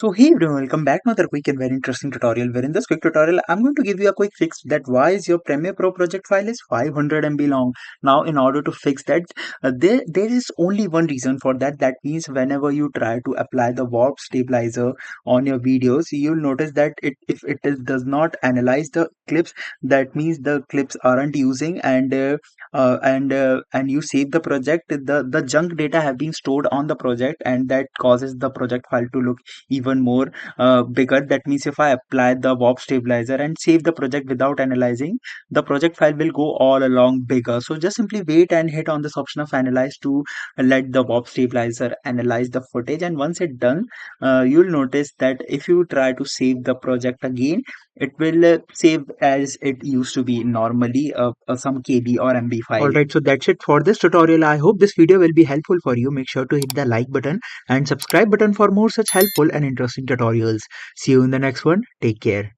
So hey everyone, welcome back to another quick and very interesting tutorial where in this quick tutorial I'm going to give you a quick fix that why is your Premiere Pro project file is 500 MB long. Now in order to fix that, there is only one reason for that. That means whenever you try to apply the warp stabilizer on your videos, you'll notice that does not analyze the clips. That means the clips aren't using and you save the project. The junk data have been stored on the project and that causes the project file to look even more bigger. That means if I apply the warp stabilizer and save the project without analyzing, the project file will go all along bigger. So just simply wait and hit on this option of analyze to let the warp stabilizer analyze the footage, and once it's done, you'll notice that if you try to save the project again, it will save as it used to be normally, some KB or MB file. Alright, so that's it for this tutorial. I hope this video will be helpful for you. Make sure to hit the like button and subscribe button for more such helpful and interesting tutorials. See you in the next one. Take care.